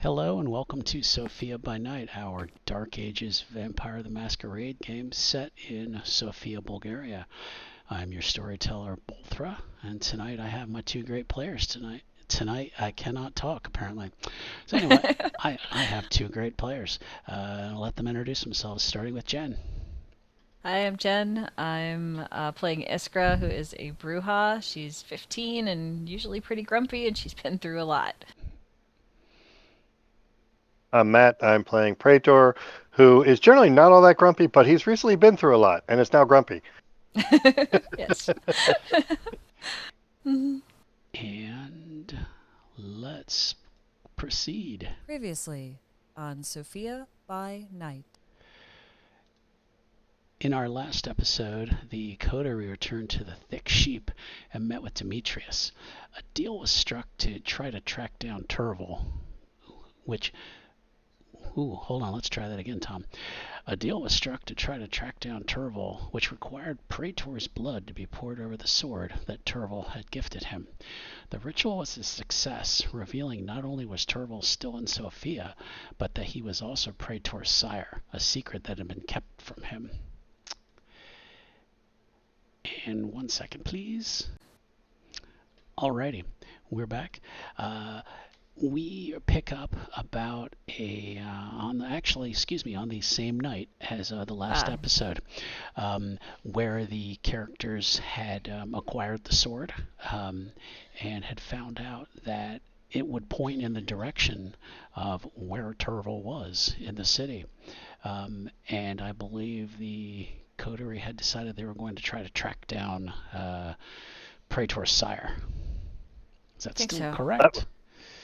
Hello and welcome to Sofia by Night, our Dark Ages Vampire the Masquerade game set in Sofia, Bulgaria. I'm your storyteller, Bolthra, and tonight I have my two great players Tonight I cannot talk, apparently. So anyway, I have two great players. I'll let them introduce themselves, starting with Jen. Hi, I'm Jen. I'm playing Iskra, who is a Bruja. She's 15 and usually pretty grumpy, and she's been through a lot. I'm Matt. I'm playing Praetor, who is generally not all that grumpy, but he's recently been through a lot and is now grumpy. Yes. And let's proceed. Previously on Sofia by Night. In our last episode, the coterie returned to the Thick Sheep and met with Demetrius. A deal was struck to try to track down Tervel, which... hold on, let's try that again, Tom. A deal was struck to try to track down Tervel, which required Praetor's blood to be poured over the sword that Tervel had gifted him. The ritual was a success, revealing not only was Tervel still in Sofia, but that he was also Praetor's sire, a secret that had been kept from him. And 1 second, please. Alrighty, we're back. We pick up about on the same night as the last episode, where the characters had acquired the sword and had found out that it would point in the direction of where Tervel was in the city. And I believe the coterie had decided they were going to try to track down Praetor's sire. Is that still correct?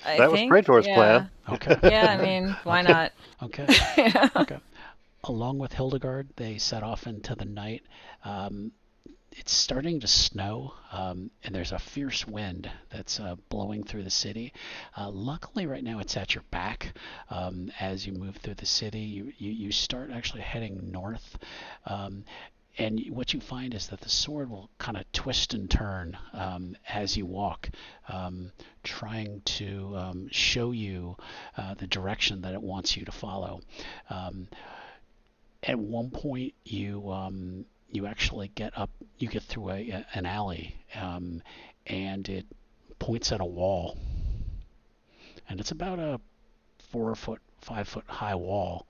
That was Praetor's plan. Okay. Yeah, I mean, why not? Okay. Yeah. Okay. Along with Hildegard, they set off into the night. It's starting to snow, and there's a fierce wind that's blowing through the city. Luckily, right now it's at your back. As you move through the city, you start actually heading north. And what you find is that the sword will kind of twist and turn as you walk, trying to show you the direction that it wants you to follow. At one point, you actually get through an alley, and it points at a wall, and it's about a 5 foot high wall.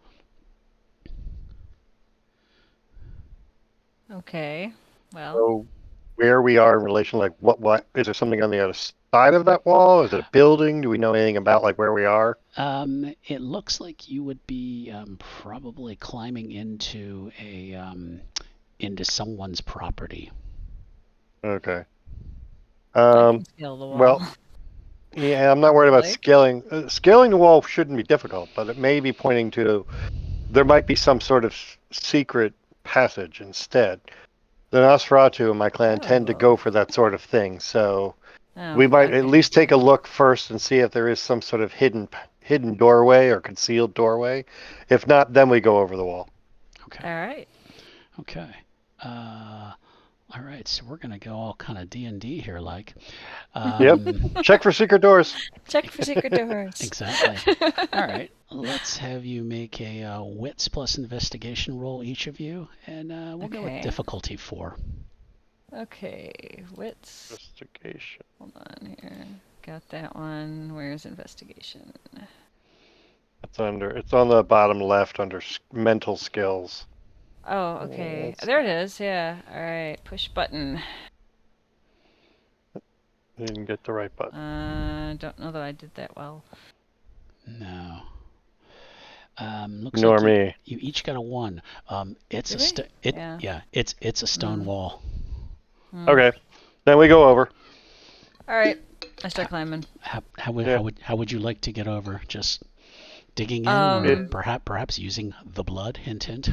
Okay. Well. So where we are in relation, like what is there something on the other side of that wall? Is it a building? Do we know anything about like where we are? It looks like you would be probably climbing into someone's property. Okay. I can scale the wall. Well, yeah, I'm not worried about scaling. Scaling the wall shouldn't be difficult, but it may be pointing to there might be some sort of secret passage instead. The Nosferatu and my clan tend to go for that sort of thing, so we might at least take a look first and see if there is some sort of hidden doorway or concealed doorway. If not, then we go over the wall. Okay. All right. Okay. All right, so we're going to go all kind of D&D here, like. Yep. Check for secret doors. Check for secret doors. Exactly. All right, let's have you make a wits plus investigation roll, each of you, and we'll go with difficulty 4. Okay, wits. Investigation. Hold on here. Got that one. Where's investigation? It's on the bottom left under mental skills. Oh, okay. There it is. Yeah. All right. Push button. You didn't get the right button. Don't know that I did that well. No. Looks Nor like me. You each got a 1. It's really? it's a stone wall. Okay, then we go over. All right. I start climbing. How would you like to get over? Just digging in, or perhaps using the blood? Hint, hint.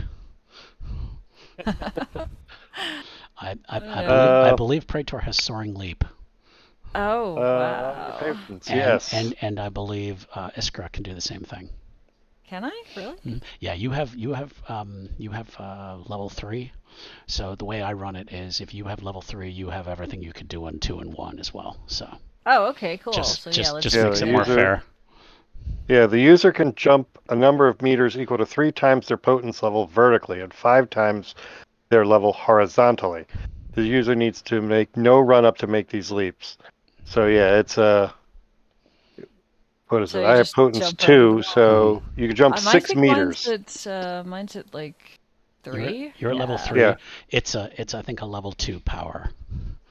I believe Praetor has soaring leap. Oh, wow. Yes. And I believe Iskra can do the same thing. Can I really? Yeah, you have level 3. So the way I run it is, if you have level 3, you have everything you could do on 2 and 1 as well. So. Oh, okay, cool. Just so yeah, let's makes it more fair. Yeah, the user can jump a number of meters equal to 3 times their potence level vertically and 5 times their level horizontally. The user needs to make no run up to make these leaps. So yeah, it's what is So it? you I have just potence jump over the 2, wall. so you can jump I 6 think meters. mine's at like three. You're level Yeah. 3. Yeah, It's I think a level 2 power.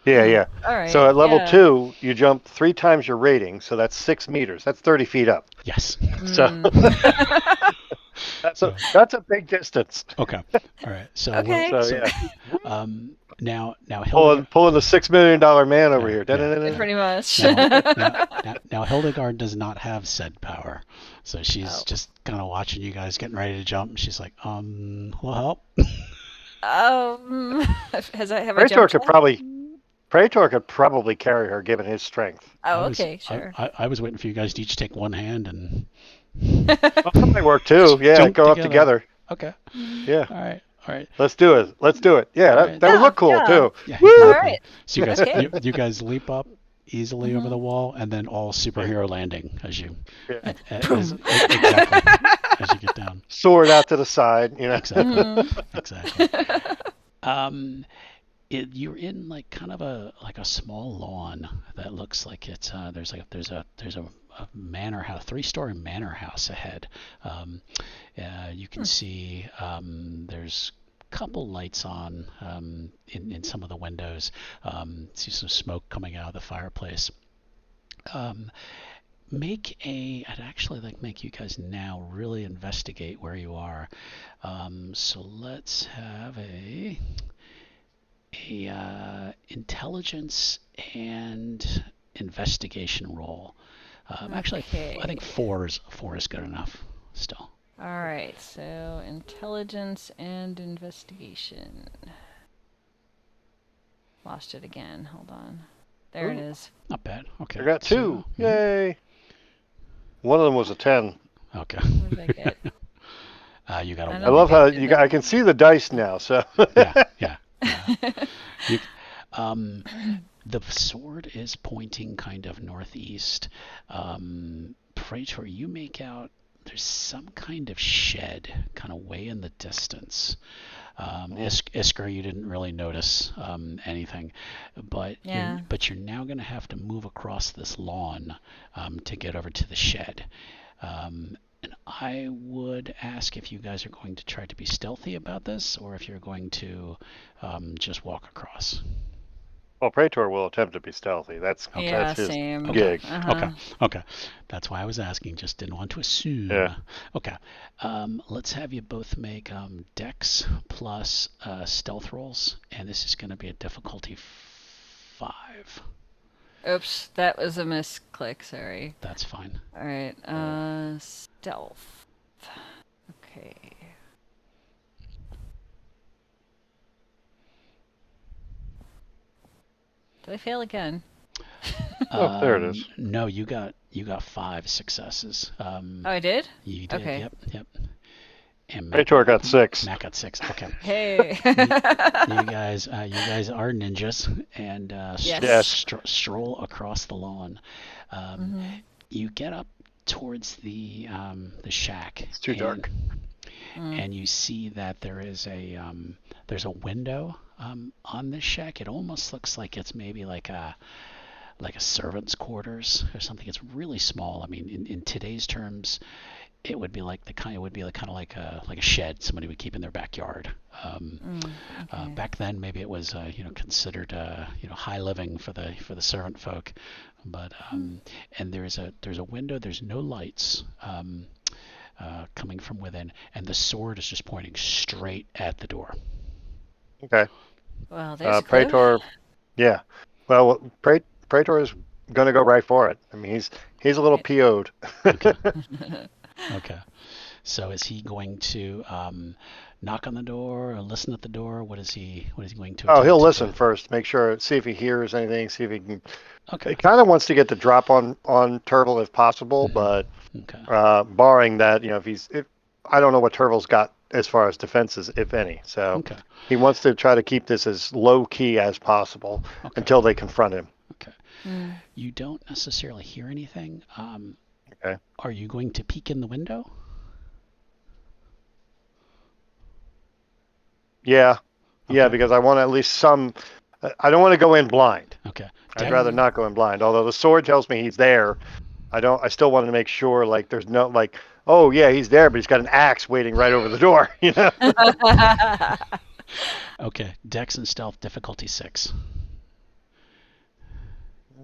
yeah. All So right. at level Yeah. 2, you jump 3 times your rating, so that's 6 meters. That's 30 feet up. Yes. So So that's a big distance. okay. All right. So Okay. So so yeah, now Hildegard. pulling the $6 million man over here. Yeah. Pretty much. Now Hildegard does not have said power, so she's Oh. just kind of watching you guys getting ready to jump. And she's like, will help. Have I Praetor jumped could yet? probably carry her given his strength. Oh, okay, sure. I was waiting for you guys to each take one hand and Well, that might work too. Yeah, jump go up together. Okay. Yeah. All right. Let's do it. Yeah, All right. that would look cool Yeah. too. Yeah, Woo! All exactly. right. So you guys Okay. you guys leap up easily over the wall and then all superhero landing as you Yeah. exactly as you get down. Sword out to the side, you know. Exactly. You're in like kind of a small lawn that looks like it's there's a manor house, 3-story manor house ahead. You can see there's a couple lights on in some of the windows. See some smoke coming out of the fireplace. I'd actually make you guys now really investigate where you are. So let's have a intelligence and investigation roll. Actually, Okay. I think four is good enough still. All right. So intelligence and investigation. Lost it again. Hold on. There it is. Not bad. Okay. I got 2. So, Yay. One of them was a 10. Okay. What did I get? You got a I one. don't I love think I how did that. I can see the dice now, so Yeah. You, the sword is pointing kind of northeast. Praetor, you make out there's some kind of shed kind of way in the distance. Iskra, you didn't really notice anything, but Yeah. you're now going to have to move across this lawn to get over to the shed. And I would ask if you guys are going to try to be stealthy about this, or if you're going to just walk across. well, Praetor will attempt to be stealthy. That's his same. gig. Okay. That's why I was asking. Just didn't want to assume. Yeah. Okay. Let's have you both make Dex plus stealth rolls, and this is going to be a difficulty 5. Oops, that was a misclick. Sorry. That's fine. All right. Stealth. Okay. Did I fail again? Oh, there it is. No, you got 5 successes. Oh, I did? You did. Okay. Yep. And Praetor got 6. Matt got 6. Okay. Hey. you guys are ninjas and Yes. stroll across the lawn. You get up towards the shack. It's too dark. And you see that there's a window on this shack. It almost looks like it's maybe like a servant's quarters or something. It's really small. I mean, in today's terms, it would be like kind of like a shed somebody would keep in their backyard. Okay. Back then, maybe it was considered high living for the servant folk. But and there's a window. There's no lights coming from within, and the sword is just pointing straight at the door. Okay. Well, there's a clue. Praetor. Yeah. Well, Praetor is going to go right for it. I mean, he's a little PO'd. Okay. So is he going to knock on the door or listen at the door? What is he going to? Oh, he'll attempt to listen do? first. Make sure, see if he hears anything. See if he can. Okay. He kind of wants to get the drop on Tervel if possible, but Okay. barring that, if I don't know what Tervel's got as far as defenses, if any. So Okay. he wants to try to keep this as low key as possible until they confront him. Okay. You don't necessarily hear anything. Okay. Are you going to peek in the window? Yeah. Yeah, Okay. because I want at least some. I don't want to go in blind. Okay. I'd rather not go in blind. Although the sword tells me he's there, I still want to make sure like there's no like, oh yeah, he's there, but he's got an axe waiting right over the door. Okay. Dex and stealth difficulty 6.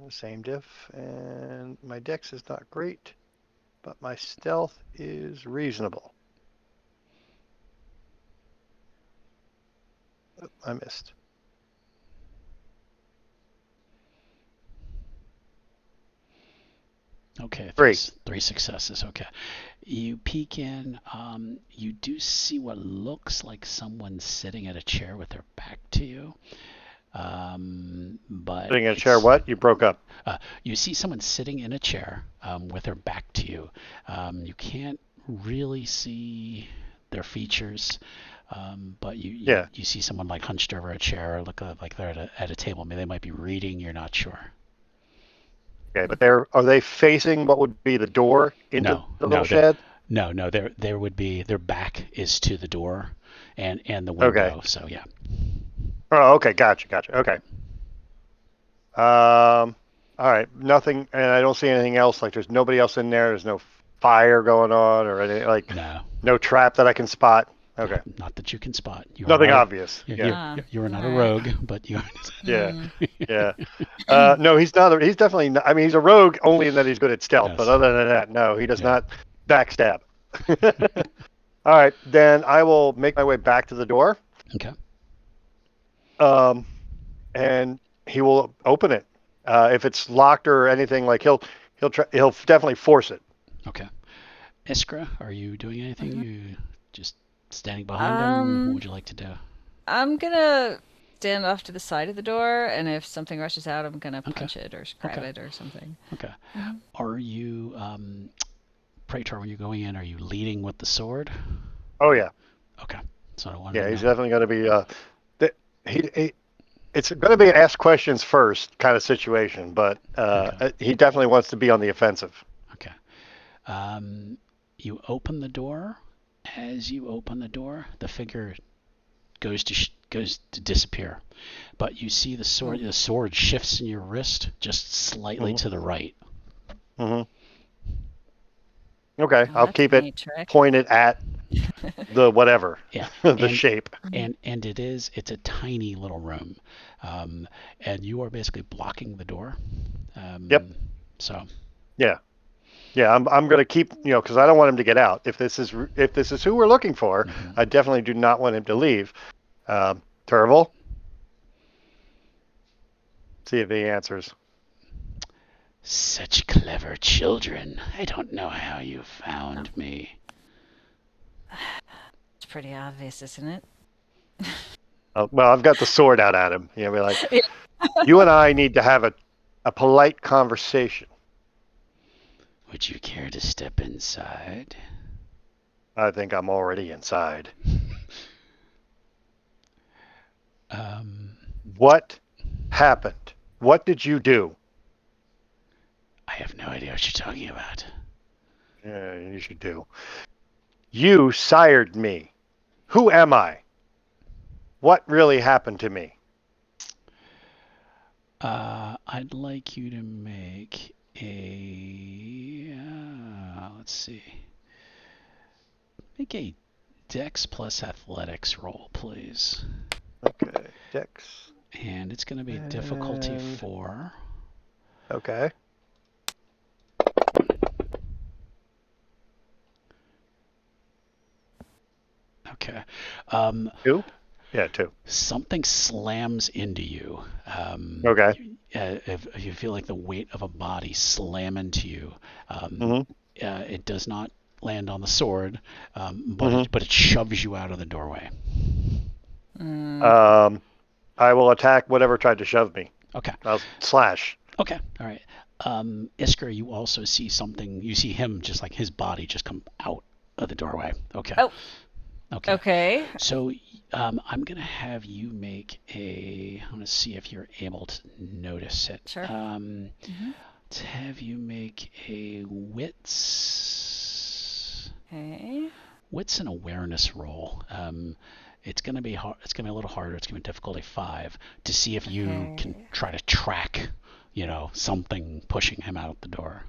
Same diff, and my dex is not great, but my stealth is reasonable. Oh, I missed. Okay. Three. 3 successes. Okay. You peek in. You do see what looks like someone sitting at a chair with their back to you. But Sitting in a chair. What? You broke up. you see someone sitting in a chair with their back to you. You can't really see their features, but you see someone like hunched over a chair, or look like they're at a table. Maybe they might be reading. You're not sure. Okay, but are they facing what would be the door into the little shed? No. There would be their back is to the door and the Okay. window. So yeah. Oh, okay. Gotcha. Okay. All right. Nothing, and I don't see anything else. Like, there's nobody else in there. There's no fire going on or anything. Like, no trap that I can spot. Okay. Not that you can spot. You are Nothing not obvious. Yeah. You're not a rogue, but you. Yeah. Yeah. No, he's not. He's definitely not. I mean, he's a rogue only in that he's good at stealth. Yes. But other than that, no, he does not backstab. All right, then I will make my way back to the door. Okay. And he will open it. If it's locked or anything, like he'll definitely force it. Okay. Iskra, are you doing anything? You just standing behind him? What would you like to do? I'm gonna stand off to the side of the door, and if something rushes out, I'm gonna punch it or grab it or something. Okay. Are you, Praetor, when you're going in, are you leading with the sword? Oh yeah. Okay. So I wanted Yeah, to he's know. definitely going to be. It's going to be an ask questions first kind of situation, but he definitely wants to be on the offensive. Okay. You open the door. As you open the door, the figure goes to disappear, but you see the sword. The sword shifts in your wrist just slightly to the right. Mm-hmm. Okay, I'll keep it trick. pointed at the whatever. Yeah. The shape. And it's a tiny little room, and you are basically blocking the door. Yep. So. Yeah. Yeah, I'm going to keep, because I don't want him to get out. If this is who we're looking for, I definitely do not want him to leave. Tervel, see if he answers. Such clever children. I don't know how you found me. It's pretty obvious, isn't it? Well, I've got the sword out at him. Be like, you and I need to have a polite conversation. Would you care to step inside? I think I'm already inside. What happened? What did you do? I have no idea what you're talking about. Yeah, you should do. You sired me. Who am I? What really happened to me? I'd like you to make a... let's see. Make a Dex plus Athletics roll, please. Okay, Dex. And it's going to be difficulty 4. Okay. Okay. 2? Yeah, 2. Something slams into you. Okay. If you feel like the weight of a body slam into you, it does not land on the sword, but it shoves you out of the doorway. I will attack whatever tried to shove me. Okay. I'll slash. Okay. All right. Isker, you also see something. You see him just like his body just come out of the doorway. Okay. Oh. Okay. Okay. So I'm going to have you make a... I want to see if you're able to notice it. Sure. have you make a wits. Okay. Wits and awareness roll. It's gonna be hard. It's gonna be a little harder. It's gonna be difficulty 5 to see if you can Okay. try to track, something pushing him out the door.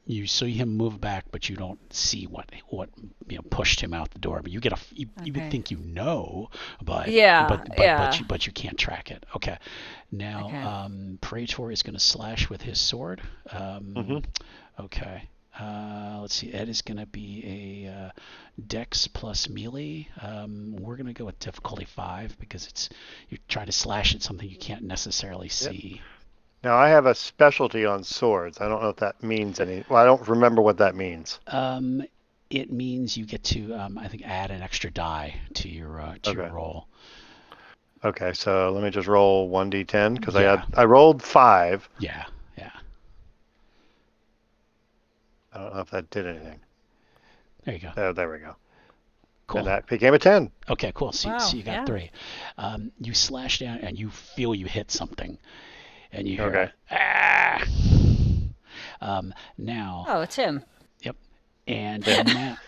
You see him move back, but you don't see what pushed him out the door. But you get you would Okay. think but Yeah, yeah. but you can't track it. Okay. Now Okay. Praetor is going to slash with his sword. Mm-hmm. Okay. Let's see. Ed is going to be a Dex plus melee. We're going to go with difficulty 5 because you're trying to slash at something you can't necessarily see. Now, I have a specialty on swords. I don't know if that means any. Well, I don't remember what that means. It means you get to, I think, add an extra die to your roll. Okay, so let me just roll 1d10 because Yeah. I rolled 5. Yeah. I don't know if that did anything. There you go. Oh, there we go. Cool. And that became a 10. Okay, cool. So Wow, you got yeah. 3. You slash down and you feel you hit something, and you hear Okay. now. Oh, it's him. Yep. And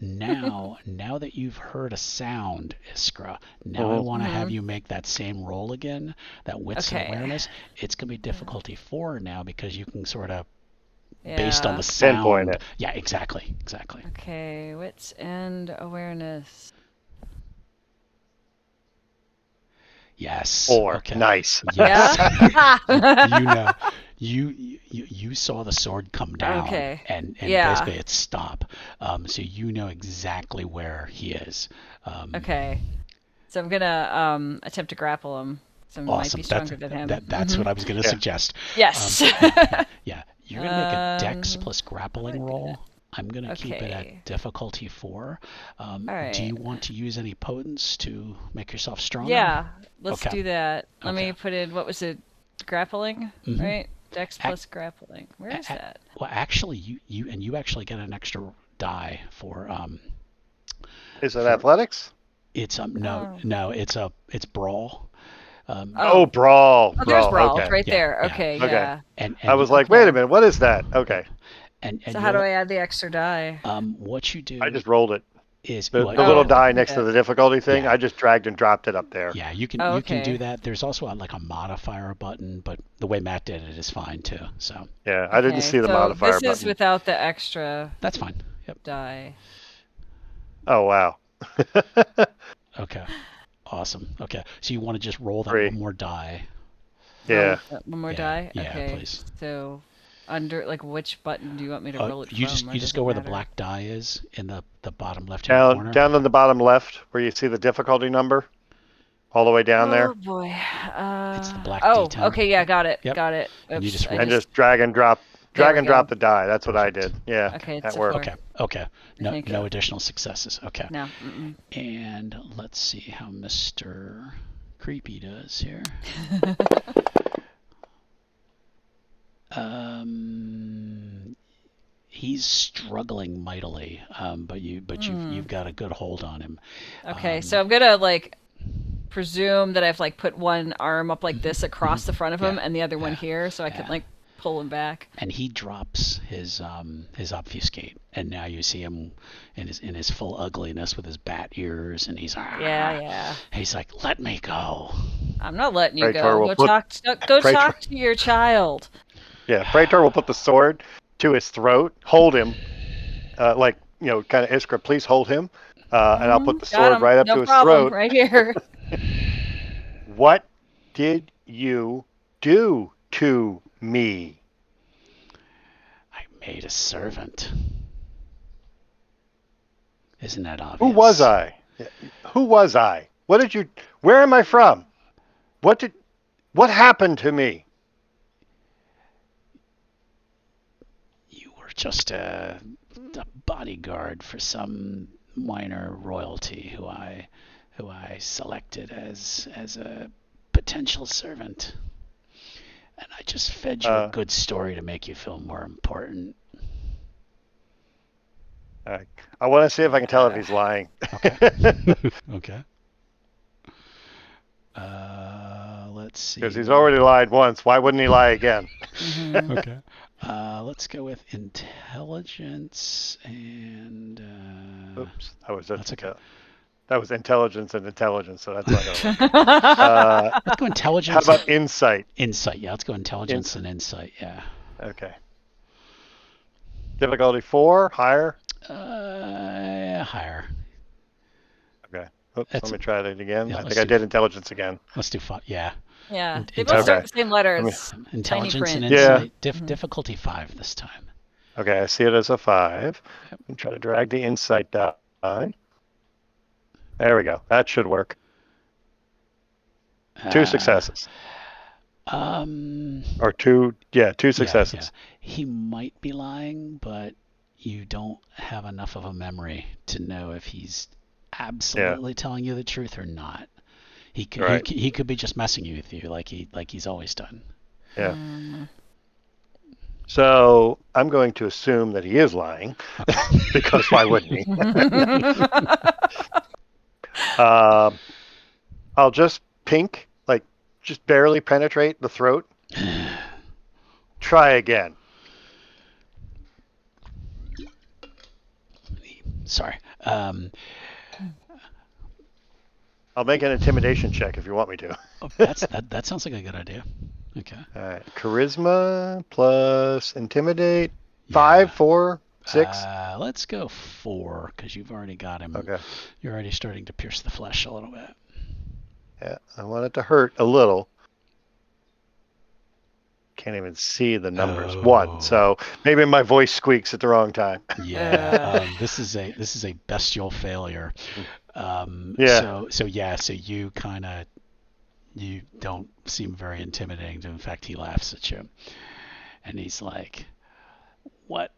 now that you've heard a sound, Iskra, now I want to have you make that same roll again, that wits and Okay. awareness. It's going to be difficulty 4 now because you can sort of, Yeah. based on the sound. Pinpoint it. Yeah, exactly. Okay, wits and awareness. Yes. 4. Okay. Nice. Yes. Yeah. you saw the sword come down. Okay. And Yeah. basically it stop. So you know exactly where he is. Okay. So I'm gonna attempt to grapple him. So I might Awesome. be stronger than him. That's what I was going to suggest. Yes. Yeah. You're going to make a Dex plus grappling roll. I'm going to keep it Okay. at difficulty 4. right. Do you want to use any potence to make yourself stronger? Yeah. Let's Okay. do that. Let Okay. me put in, what was it? Grappling, Mhm. right? Dex plus grappling. Where is that? Well, actually, you actually get an extra die for Is it athletics? it's Oh. no it's brawl. Oh, brawl. Oh, there's brawl Okay. right Yeah, there. yeah. Okay, Okay. yeah. And I was like, wait a minute, what is that? Okay. and So how do I add the extra die? what you do I just rolled it. is The well, little yeah, die do next to that. the difficulty thing, Yeah. I just dragged and dropped it up there. yeah, you can Oh, you can do okay. that. There's also like a modifier button, but the way Matt did it is fine too. So Yeah, I didn't Okay, see the so modifier this is button. without the extra that's fine. Yep. die. Oh, wow. Okay. Awesome. Okay. So you want to just roll that 3. one more die. Yeah. Roll one more Yeah, die? yeah, Okay. please. So under, like, which button do you want me to roll it from? You or just does go it where the matter? black die is in the bottom left hand corner. Down in the bottom left where you see the difficulty number. All the way down there. Oh boy. It's the black Oh, D10. okay, yeah, got it. Yep. Got it. And you Oops, just I And roll. just drag and drop There we drop go. the die. That's what I Perfect. did. Yeah. Okay, it's that a worked. 4. Okay. No Thank no you. additional successes. Okay. No. And let's see how Mr. Creepy does here. He's struggling mightily, but you've got a good hold on him. Okay, so I'm gonna like presume that I've like put one arm up like this across the front of him Yeah, and the other one yeah, here, so I can yeah. like pull him back. And he drops his obfuscate, and now you see him in his full ugliness with his bat ears, and he's Yeah. He's like, "Let me go." I'm not letting you Praetor go. will Go put- go Praetor- talk to your child. Yeah. Praetor will put the sword to his throat, hold him, kind of Iskra, please hold him, and I'll put the Got sword him. right up No to his problem. throat. Right here. What did you do to me? I made a servant. Isn't that obvious? Who was I? Who was I? What did you? Where am I from? What happened to me? You were just a bodyguard for some minor royalty who I selected as a potential servant. And I just fed you a good story to make you feel more important. I want to see if I can tell if he's lying. Okay. Okay. Let's see. Because he's already lied once. Why wouldn't he lie again? Okay. Let's go with intelligence and. Oops, That's okay. That was intelligence and intelligence, so that's why. Let's go intelligence. How about insight? Insight, yeah. Let's go intelligence and insight, yeah. Okay. Difficulty 4, higher? Higher. Okay. Oops, let me try that again. Yeah, I think I did intelligence again. Let's do 5, yeah. Yeah, they both start with the same letters. Intelligence and Yeah. insight. Difficulty 5 this time. Okay, I see it as a 5. Yep. And try to drag the insight die. There we go. That should work. 2 successes. Or 2 successes. Yeah. He might be lying, but you don't have enough of a memory to know if he's absolutely telling you the truth or not. He could be just messing with you like he's always done. Yeah. So I'm going to assume that he is lying, because why wouldn't he? I'll just pink, like just barely penetrate the throat. Try again. Sorry. I'll make an intimidation check if you want me to. That sounds like a good idea. Okay. All right. Charisma plus intimidate. 5, 4, 6. Let's go 4 because you've already got him. Okay. You're already starting to pierce the flesh a little bit. Yeah, I want it to hurt a little. Can't even see the numbers. 1. So maybe my voice squeaks at the wrong time. Yeah. This is a bestial failure. So you don't seem very intimidating. In fact, he laughs at you, and he's like, "What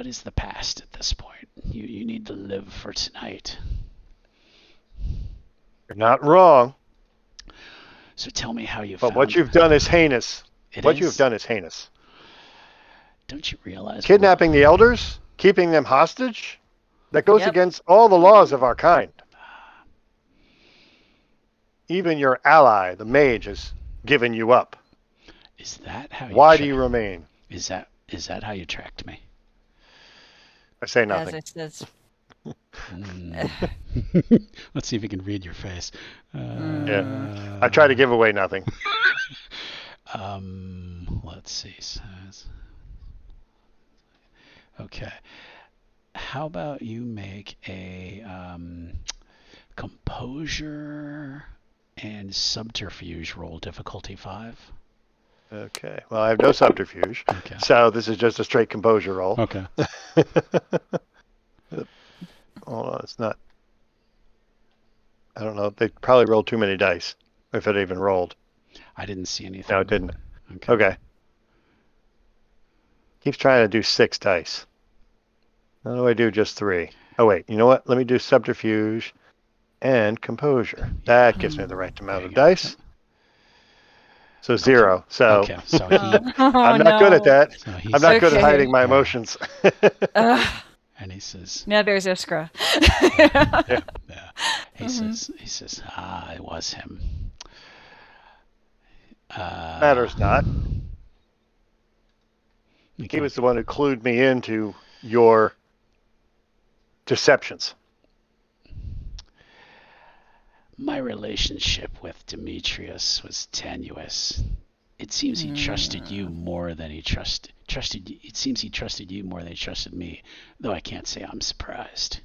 is the past at this point? You need to live for tonight." You're not wrong. So tell me how you. But what you've done is heinous. What you've done is heinous. Don't you realize? Kidnapping the elders, keeping them hostage, that goes against all the laws of our kind. Even your ally, the mage, has given you up. Is that how? Why do you remain? Is that how you tracked me? I say nothing. As it says. Let's see if we can read your face. Yeah, I try to give away nothing. Let's see. Okay. How about you make a composure and subterfuge roll, difficulty 5. Okay. Well, I have no subterfuge. Okay. So this is just a straight composure roll. Okay. Hold on, it's not. I don't know. They probably rolled too many dice, if it even rolled. I didn't see anything. No, it didn't. Okay. Keeps trying to do 6 dice. How do I do just 3? Oh, wait. You know what? Let me do subterfuge and composure. That gives me the right amount of dice. So 0. So, okay. So I'm not good at that. So I'm not good at hiding my emotions. And he says, "Now there's Iskra." Yeah. He says, it was him. Matters not. Okay. He was the one who clued me into your deceptions. My relationship with Demetrius was tenuous. It seems he trusted you more than he trusted. It seems he trusted you more than he trusted me, though I can't say I'm surprised.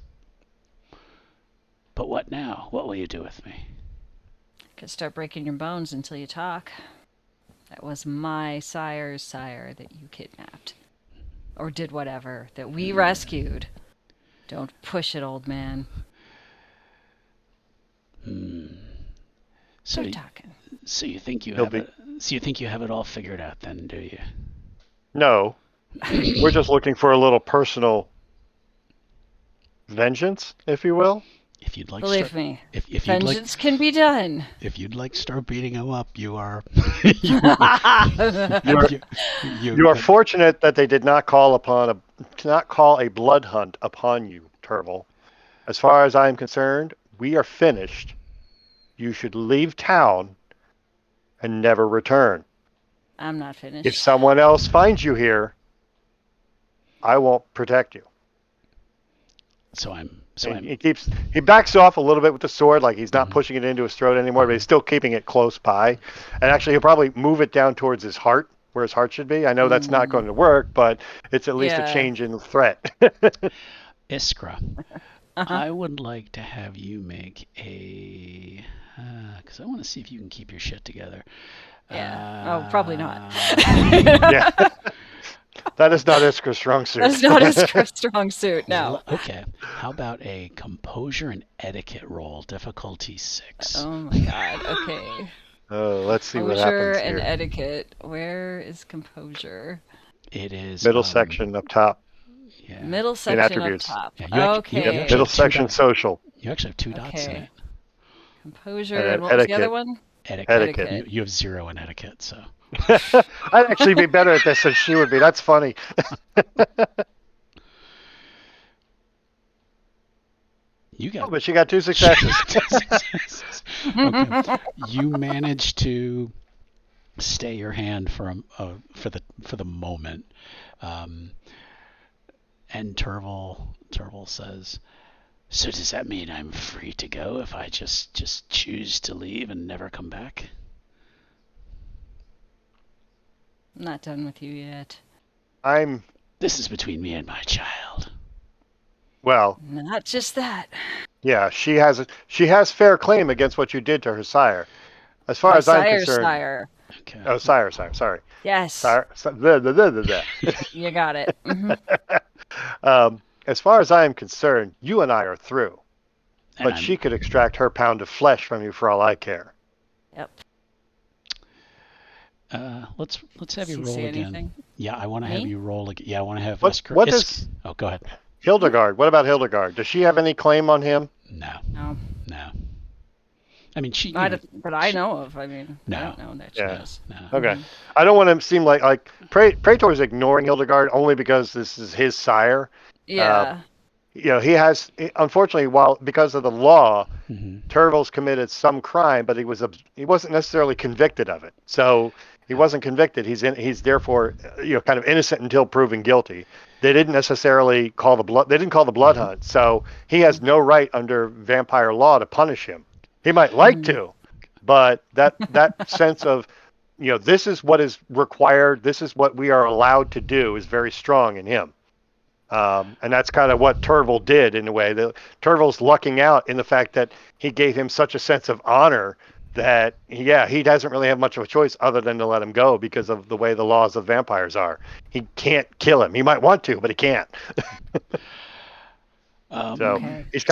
But what now? What will you do with me? Could start breaking your bones until you talk. That was my sire's sire that you kidnapped. Or did whatever, that we rescued. Don't push it, old man. So Start talking. So you think you have it? So you think you have it all figured out, then, do you? No, we're just looking for a little personal vengeance, if you will. If you'd like, believe me, if vengeance can be done. If you'd like, start beating him up. You are. You are fortunate that they did not call a blood hunt upon you, Tervel. As far as I am concerned, we are finished. you should leave town and never return. I'm not finished. If someone else finds you here, I won't protect you. So I'm. He backs off a little bit with the sword, like he's not pushing it into his throat anymore, but he's still keeping it close by. And actually, he'll probably move it down towards his heart, where his heart should be. I know that's not going to work, but it's at least a change in threat. Iskra, I would like to have you make a, because I want to see if you can keep your shit together. Yeah. Probably not. Yeah. That is not Iskra's strong suit. That's not Iskra's strong suit, no. Okay. How about a composure and etiquette roll, difficulty 6? Oh my god, okay. Let's see what Composure happens here. and etiquette. Where is composure? It is Middle section up top. Yeah. Middle section up attributes. top. Yeah, Okay. Middle section social. You actually have 2 dots in it. Composure And and what was the other etiquette. one? Etiquette. You have 0 in etiquette, so. I'd actually be better at this than she would be. That's funny. You got. But she got 2 successes. Okay. You managed to stay your hand for the moment, and Tervel says, "So does that mean I'm free to go if I just choose to leave and never come back?" I'm not done with you yet. This is between me and my child. Well, not just that. Yeah, she has fair claim against what you did to her sire. As far as I'm concerned. Sire. Okay. Oh, sire, sorry. Yes. Sire, You got it. As far as I am concerned, you and I are through. But she could extract her pound of flesh from you for all I care. Yep. Let's have you roll again. Anything? Yeah, I want to have you roll again. Yeah, I want to have what does? Oh, go ahead. Hildegard. What about Hildegard? Does she have any claim on him? No. I mean, but I know of. I mean, no. I don't know that she does. No. Okay. I don't want to seem like Praetor is ignoring Hildegard only because this is his sire. Yeah. He has, unfortunately, because of the law, Tervel's committed some crime, but he wasn't necessarily convicted of it. So he wasn't convicted. He's therefore, kind of innocent until proven guilty. They didn't necessarily call the blood hunt. So he has no right under vampire law to punish him. He might like to, but that sense of, this is what is required, this is what we are allowed to do is very strong in him. And that's kind of what Tervel did in a way. Tervel's lucking out in the fact that he gave him such a sense of honor that, he doesn't really have much of a choice other than to let him go because of the way the laws of vampires are. He can't kill him. He might want to, but he can't. He's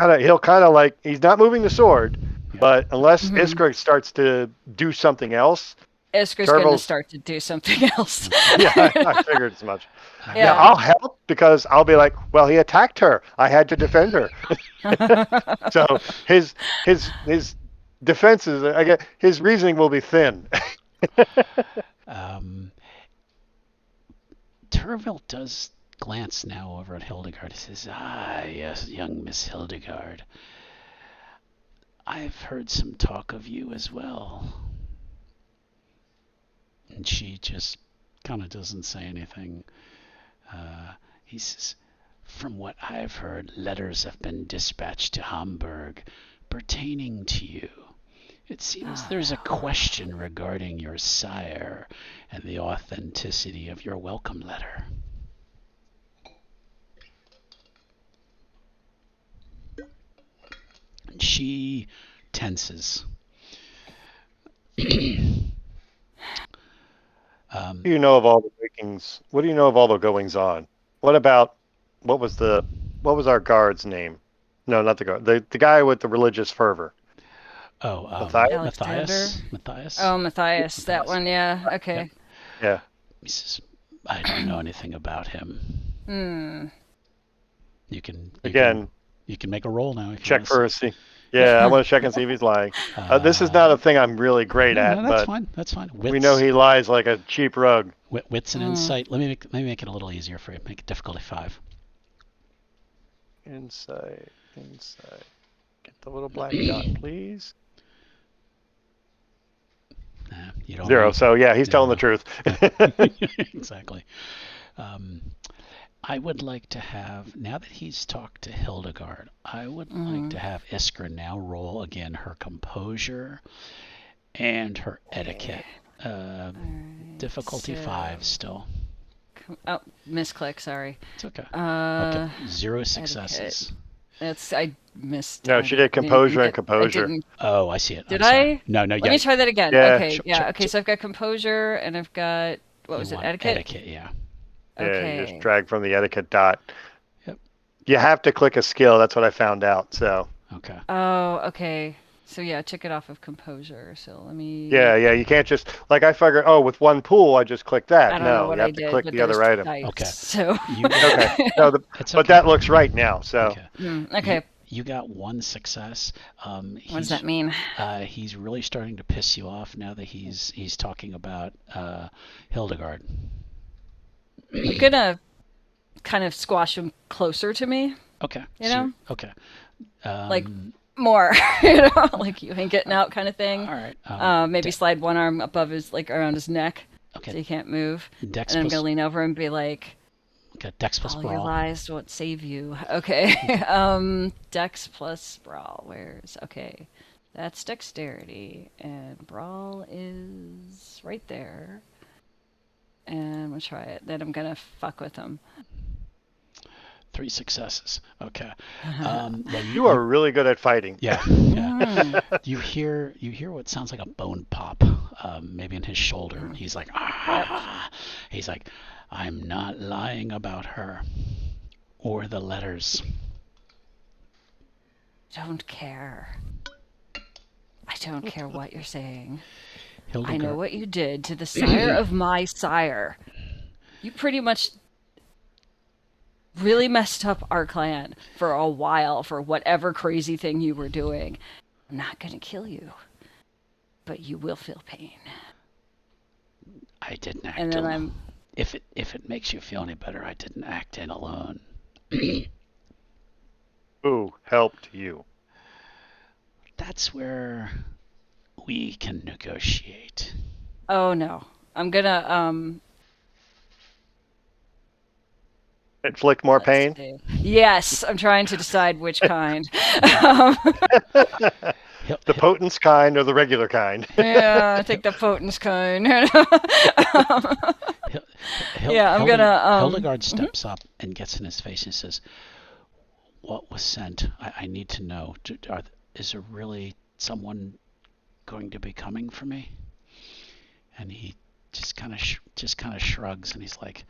he's not moving the sword, but unless Iskra starts to do something else, Iskra's going to start to do something else. Yeah, I figured as much. Yeah, I'll help because I'll be like, well, he attacked her. I had to defend her. So his defenses, his reasoning will be thin. Tervel does glance now over at Hildegard. He says, yes, young Miss Hildegard. I've heard some talk of you as well. And she just kind of doesn't say anything. He says, from what I've heard, letters have been dispatched to Hamburg pertaining to you. It seems there's a question regarding your sire and the authenticity of your welcome letter. She tenses. What do you know of all the wakings? What do you know of all the goings on? What was our guard's name? No, not the guard. The guy with the religious fervor. Oh, Matthias. Oh, Matthias. That one, yeah. Okay. Yeah. He says, I don't know anything about him. You can make a roll now. If check for a see. Yeah, I want to check and see if he's lying. This is not a thing I'm really great at. No, that's fine. That's fine. We know he lies like a cheap rug. Wits and insight. Let me make it a little easier for you. Make it difficulty 5. Insight. Get the little black dot, please. You don't 0. need, So yeah, he's telling the truth. exactly. Um, I would like to have, now that he's talked to Hildegard, I would like to have Iskra now roll again her composure and her etiquette. Difficulty so- 5 still. Oh, misclick. Sorry. It's okay. Uh, Okay, 0 successes. I missed. No, I she did didn't composure and get- I composure. didn't. Oh, I see it. Did I'm sorry. I? No, Let me try that again. Yeah. Okay. Yeah. Okay. So I've got composure and I've got what You was it? want Etiquette. Etiquette, yeah. Yeah, you Okay. just drag from the etiquette dot. Yep. You have to click a skill. That's what I found out. So Okay. Oh, okay. So yeah, I took it off of composure. So let me. yeah, you can't just like I figured. Oh, with one pool, I just click that. I don't know No, what you I have to did, click but the there was other item. dice, Okay. So. You Okay, no, It's but okay. that looks right now. So Okay. Okay. You got 1 success. What does that mean? He's really starting to piss you off now that he's talking about Hildegard. I'm gonna kind of squash him closer to me, Okay. You know? Okay. like more, like you ain't getting out kind of thing. All right. Maybe slide one arm above his, like around his neck, Okay. so he can't move. Dex And I'm plus, gonna lean over and be like, okay, Dex plus "All your brawl. lies won't save you." Okay. Dex plus brawl. Where's okay? That's dexterity, and brawl is right there. And I'm gonna try it. Then I'm gonna fuck with him. 3 successes. Okay. Yeah, you are really good at fighting. Yeah. Mm. You hear what sounds like a bone pop, maybe in his shoulder. He's like, ah. He's like, I'm not lying about her or the letters. Don't care. I don't care what you're saying. I Hildegard. know what you did to the sire of my sire. You pretty much really messed up our clan for a while for whatever crazy thing you were doing. I'm not going to kill you, but you will feel pain. I didn't act And then alone. If it makes you feel any better, I didn't act in alone. Who helped you? That's where we can negotiate. Oh no. I'm going to Inflict more pain? see. Yes, I'm trying to decide which kind. The potence kind or the regular kind? Yeah, I think the potence kind. Hil- Yeah, I'm gonna, Hildegard steps up and gets in his face and says, "What was sent? I need to know. Is there really someone going to be coming for me?" And he just kind of shrugs and he's like,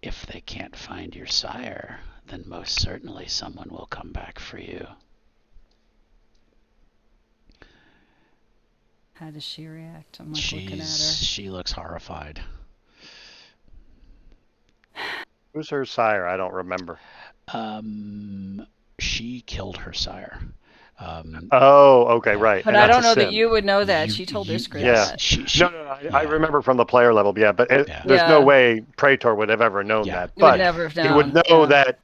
"If they can't find your sire, then most certainly someone will come back for you." How does she react? I'm like looking at her. She looks horrified. Who's her sire? I don't remember. She killed her sire. Oh, okay, right. But And I that's don't a know that sin. you would know that. She told Iskra Yeah. that. No, I remember from the player level, yeah, but there's Yeah. no way Praetor would have ever known Yeah. that. You would But never have he would known, know yeah. that.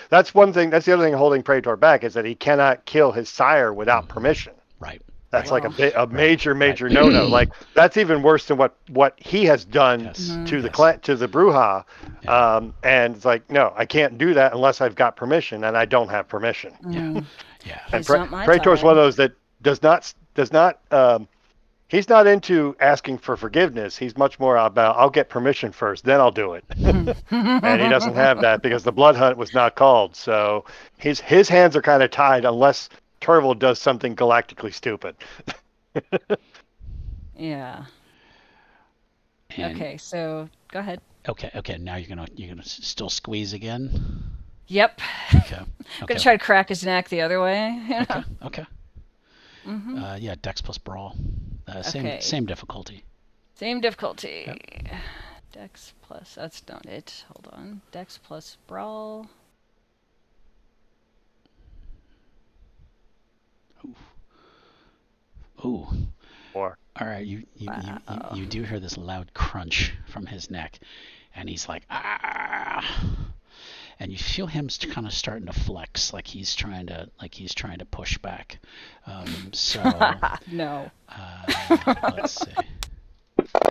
That's one thing. That's the other thing holding Praetor back is that he cannot kill his sire without permission. Right. That's Right. like a major Right. no-no. Like that's even worse than what he has done Yes. to the Yes. to the Bruja. Yeah. And it's like, no, I can't do that unless I've got permission, and I don't have permission. Yeah. Yeah. And He's not my Praetor's type. one of those that does not. He's not into asking for forgiveness. He's much more about I'll get permission first, then I'll do it. And he doesn't have that because the blood hunt was not called. So his hands are kind of tied unless Tervel does something galactically stupid. Yeah. And- Okay, so go ahead. Okay. Now you're gonna still squeeze again. Yep. Okay. I'm Okay. gonna try to crack his neck the other way. You know? Okay. Yeah. Dex plus brawl. Okay. Same difficulty. Same difficulty. Dex plus. That's not it. Hold on. Dex plus brawl. Ooh. Or All right. You do hear this loud crunch from his neck, and he's like ah. And you feel him kind of starting to flex, like he's trying to push back. So No. let's see.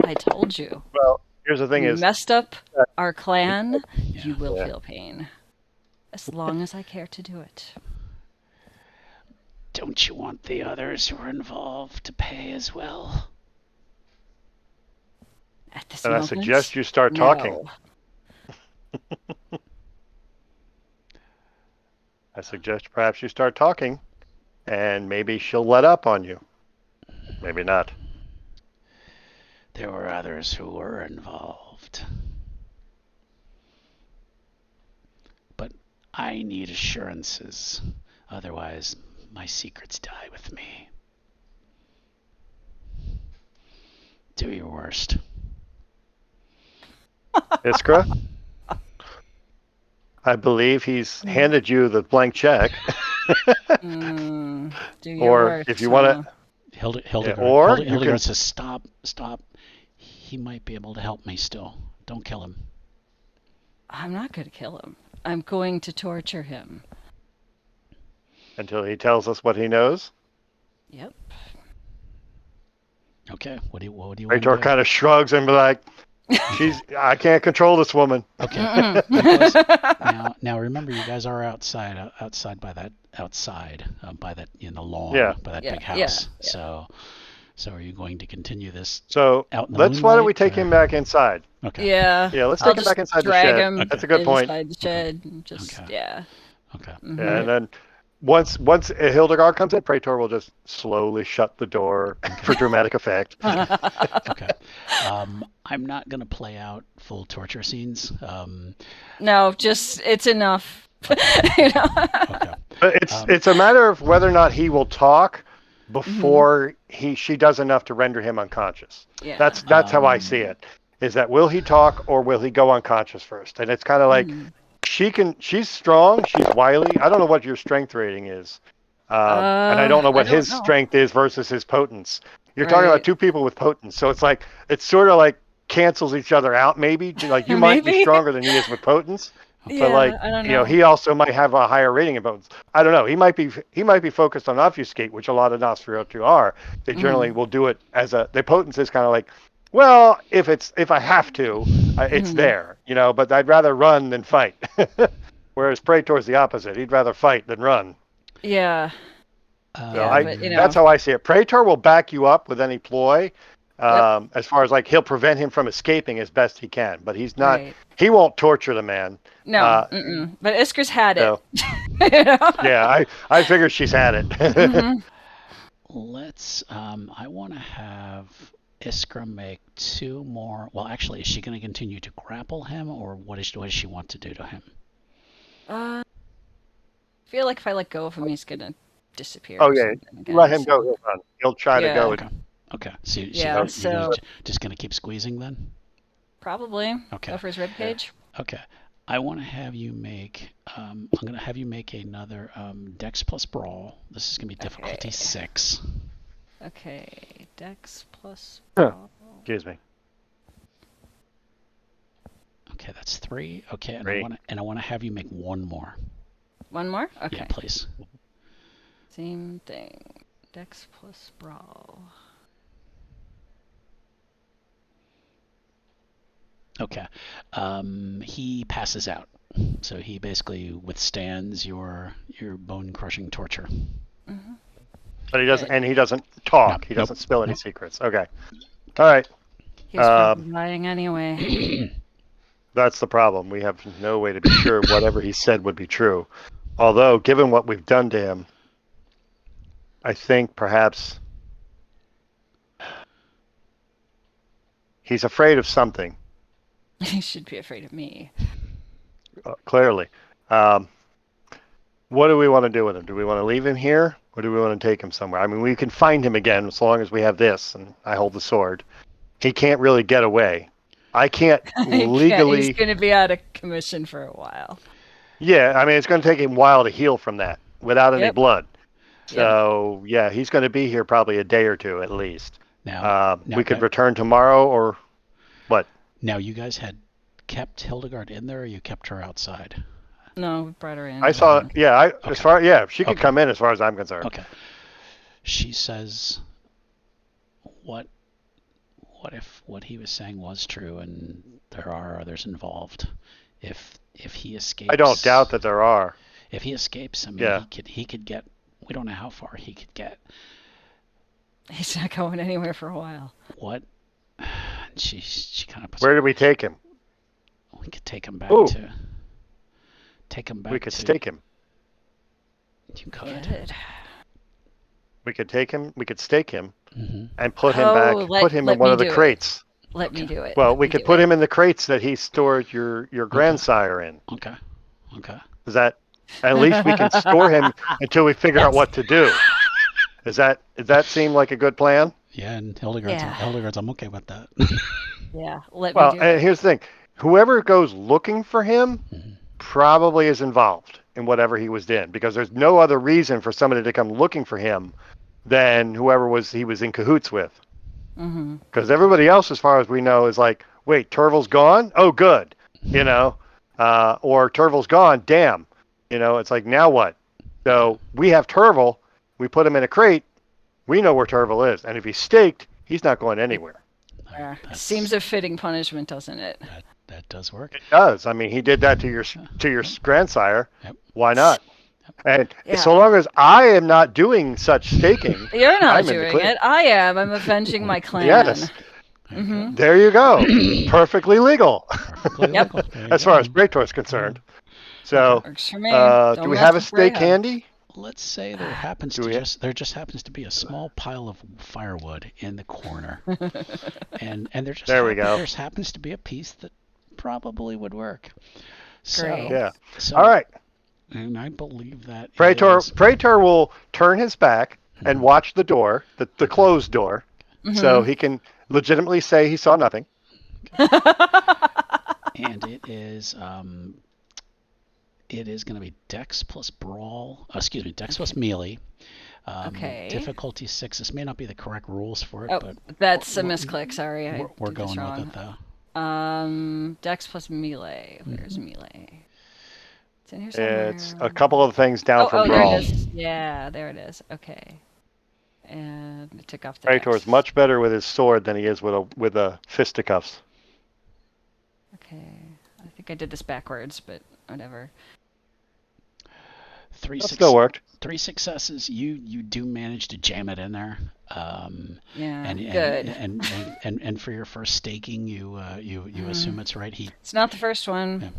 I told you. Well, here's the thing: You is messed up our clan. Yeah. You will Yeah. feel pain. As long as I care to do it. Don't you want the others who are involved to pay as well? At this and I moment, suggest you start talking. no. I suggest perhaps you start talking, and maybe she'll let up on you. Maybe not. There were others who were involved. But I need assurances. Otherwise, my secrets die with me. Do your worst. Iskra, I believe he's handed you the blank check. Do your Or worst, if you want to, Hildegard, or you Hildegard can. says, stop. He might be able to help me still. Don't kill him. I'm not going to kill him. I'm going to torture him. Until he tells us what he knows. Yep. Okay, what do you want to Rachel do? kind of shrugs and be like, I can't control this woman. Okay. Now remember, you guys are outside by that in the lawn, by that big house. Yeah. So are you going to continue this So out in the why don't we moonlight, take him back inside? Okay. Yeah. Yeah, let's I'll take him just back inside the drag shed. him That's a good point. inside the shed. And just, Okay. yeah. Okay. Mhm. Yeah, and then once Hildegard comes in, Praetor will just slowly shut the door for dramatic effect. Okay. I'm not gonna play out full torture scenes. No, just, it's enough. You know? Okay. But it's a matter of whether or not he will talk before she does enough to render him unconscious. Yeah. That's how I see it. Is that will he talk or will he go unconscious first? And it's kind of like she's strong, she's wily. I don't know what your strength rating is. And I don't know what I don't his know. strength is versus his potence. You're talking Right. about two people with potence, so it's sort of like cancels each other out. Maybe like you might be Maybe. stronger than he is with potence, Yeah, but like I don't know. he also might have a higher rating in potence. I don't know. He might be focused on obfuscate, which a lot of Nosferatu are. They generally will do it as the potence is kind of like, well, if I have to, it's there, But I'd rather run than fight. Whereas Praetor's the opposite. He'd rather fight than run. Yeah. So But, that's how I see it. Praetor will back you up with any ploy, Yep. as far as like he'll prevent him from escaping as best he can. But he's not. Right. He won't torture the man. No. But Isker's had it. So, You know? yeah, I figure she's had it. Let's. I want to have Iskra make 2 more. Well, actually, is she going to continue to grapple him, or what does she want to do to him? I feel like if I let go of him, he's gonna disappear. Oh or yeah, something again, let him go. so- He'll run. He'll try to go. Okay. Okay. So, Yeah, you're so- just going to keep squeezing then? Probably. Okay. Go for his ribcage. Okay. I want to have you make. I'm going to have you make another Dex plus Brawl. This is going to be difficulty 6. Okay. Dex plus. Excuse me. Okay, that's 3. Okay, and 3. I want to have you make 1 more. One more. Okay. Yeah, please. Same thing. Dex plus brawl. Okay. He passes out, so he basically withstands your bone crushing torture. But he doesn't, and he doesn't talk. He doesn't spill any secrets. Okay. All right. He was probably lying anyway. That's the problem. We have no way to be sure whatever he said would be true. Although, given what we've done to him, I think perhaps he's afraid of something. He should be afraid of me. Clearly. What do we want to do with him? Do we want to leave him here, or do we want to take him somewhere? I mean, we can find him again as long as we have this, and I hold the sword. He can't really get away. I can't legally. He's going to be out of commission for a while. Yeah, I mean, it's going to take him a while to heal from that without any blood. So, yeah, he's going to be here probably a day or two at least. Now we could return tomorrow or what? Now, you guys had kept Hildegard in there, or you kept her outside? No, we brought her in. I saw, she could come in as far as I'm concerned. Okay. She says, what what if what he was saying was true and there are others involved? If he escapes, I don't doubt that there are. If he escapes, I mean, Yeah. he could get. We don't know how far he could get. He's not going anywhere for a while. What? She kind of. Where do we take him? We could take him back Ooh. to. Take him back. We could stake him. You could. Good. We could take him. We could stake him Mm-hmm. and put him back. Put him in one of the crates. Let me do it. Well, we could put him in the crates that he stored your grandsire in. Okay. Okay. Is that? At least we can store him until we figure out what to do. Does that seem like a good plan? Yeah, and Hildegard's, I'm okay with that. Yeah, let Well, me do it. here's the thing: whoever goes looking for him Mhm. probably is involved in whatever he was in, because there's no other reason for somebody to come looking for him than whoever he was in cahoots with. Mm-hmm. Because everybody else, as far as we know, is like, wait, Tervel's gone? Oh, good, or Tervel's gone. Damn, it's like, now what? So we have Tervel. We put him in a crate. We know where Tervel is, and if he's staked, he's not going anywhere. Seems a fitting punishment, doesn't it? That does work. It does. I mean, he did that to your grandsire. Yep. Why not? And Yeah. so long as I am not doing such staking, You're not I'm in the doing clear. it. I am. I'm avenging my clan. Yes. Mm-hmm. There you go. Perfectly legal. Perfectly Yep. legal. There you As far go. as Praetor is concerned. So, Works for me. do Don't we mess have a with stake Graham. handy? Let's say there just happens to be a small pile of firewood in the corner, and There we go. there happens to be a piece that probably would work. So, Great. Yeah. So, All right. and I believe that Praetor will turn his back and watch the door, the closed door, so he can legitimately say he saw nothing. and it is going to be Dex plus Brawl. Dex plus Melee. Okay. Difficulty 6. This may not be the correct rules for it, Oh, but that's a misclick. Sorry, we're did this going wrong. with it though. Dex plus melee. Where's melee? It's in here somewhere. It's a couple of things down from there Brawl. it is. Yeah, there it is. Okay. And it took off the Praetor is Dex. much better with his sword than he is with a fisticuffs. Okay. I think I did this backwards, but whatever. Three Still worked. 3 successes. You do manage to jam it in there. Yeah. And Good. and for your first staking, you assume it's right. It's not the first one.